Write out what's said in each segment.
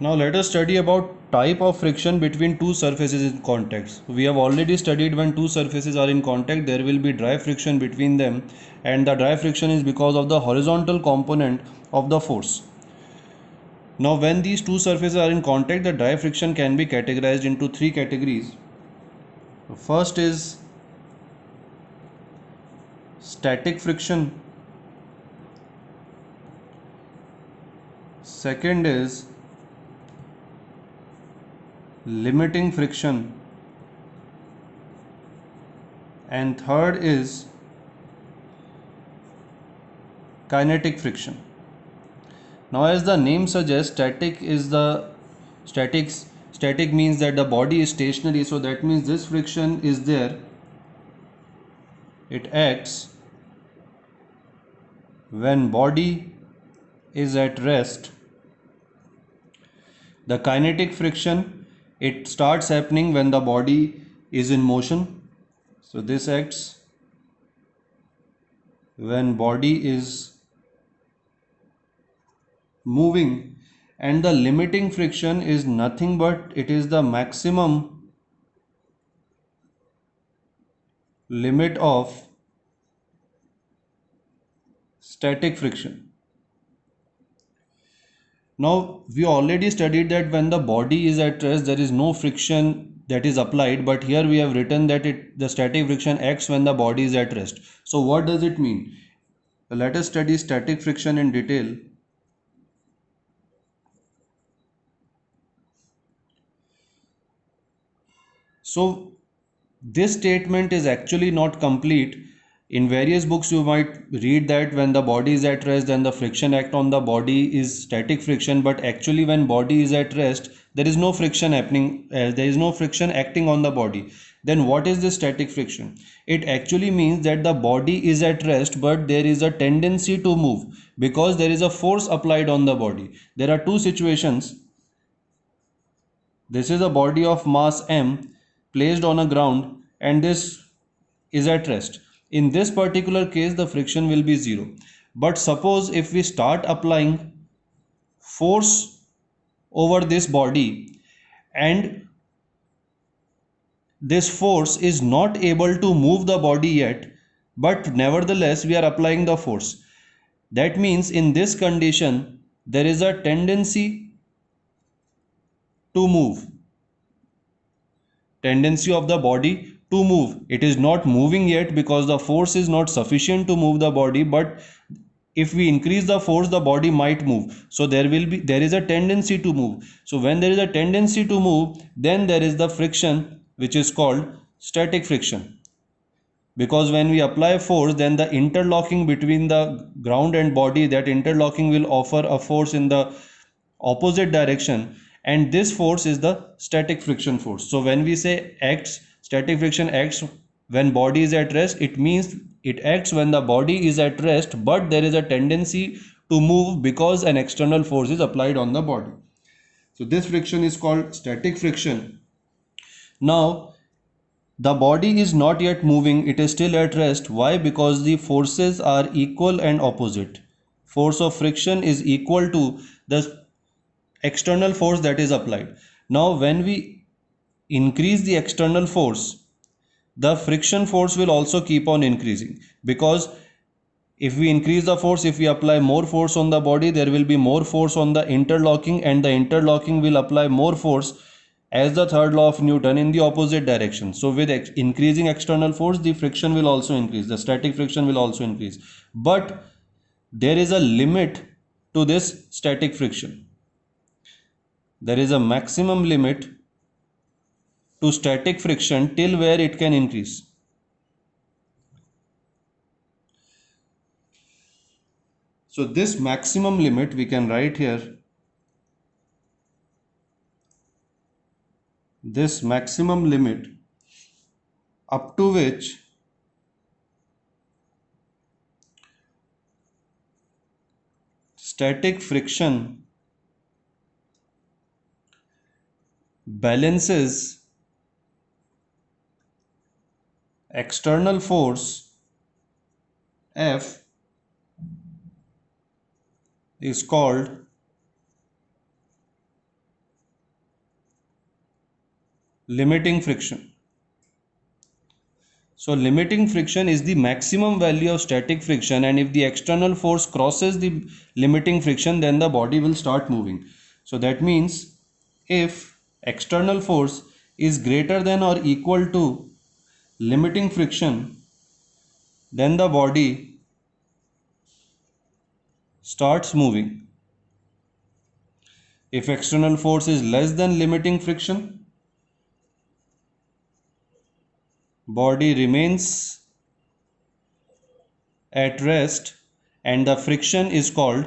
Now let us study about type of friction between two surfaces in contact. We have already studied when two surfaces are in contact there will be dry friction between them, and the dry friction is because of the horizontal component of the force. Now when these two surfaces are in contact, the dry friction can be categorized into three categories. First is static friction, second is limiting friction, and third is kinetic friction. Now as the name suggests, static means that the body is stationary, so that means this friction is there. It acts when body is at rest. The kinetic friction, it starts happening when the body is in motion. So this acts when body is moving, and the limiting friction is nothing but it is the maximum limit of static friction. Now we already studied that when the body is at rest there is no friction that is applied, but here we have written that the static friction acts when the body is at rest. So what does it mean? Let us study static friction in detail. So this statement is actually not complete. In various books you might read that when the body is at rest then the friction act on the body is static friction, but actually when body is at rest there is no friction happening, there is no friction acting on the body. Then what is this static friction? It actually means that the body is at rest but there is a tendency to move because there is a force applied on the body. There are two situations. This is a body of mass m placed on a ground and this is at rest. In this particular case the friction will be zero. But suppose if we start applying force over this body and this force is not able to move the body yet, but nevertheless we are applying the force. That means in this condition there is a tendency to move. Tendency of the body to move. It is not moving yet because the force is not sufficient to move the body, but if we increase the force the body might move. So there is a tendency to move. So when there is a tendency to move, then there is the friction which is called static friction. Because when we apply force, then the interlocking between the ground and body, that interlocking will offer a force in the opposite direction, and this force is the static friction force. So when we say acts, static friction acts when body is at rest, it means it acts when the body is at rest but there is a tendency to move because an external force is applied on the body. So this friction is called static friction. Now the body is not yet moving, it is still at rest. Why? Because the forces are equal and opposite. Force of friction is equal to the external force that is applied. Now when we increase the external force, the friction force will also keep on increasing, because if we increase the force, if we apply more force on the body, there will be more force on the interlocking, and the interlocking will apply more force as the third law of Newton in the opposite direction. So with increasing external force the friction will also increase, the static friction will also increase. But there is a limit to this static friction. There is a maximum limit to static friction till where it can increase. So this maximum limit we can write here. This maximum limit up to which static friction balances external force F is called limiting friction. So limiting friction is the maximum value of static friction, and if the external force crosses the limiting friction, then the body will start moving. So that means if external force is greater than or equal to limiting friction, then the body starts moving. If external force is less than limiting friction, body remains at rest and the friction is called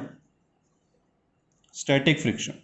static friction.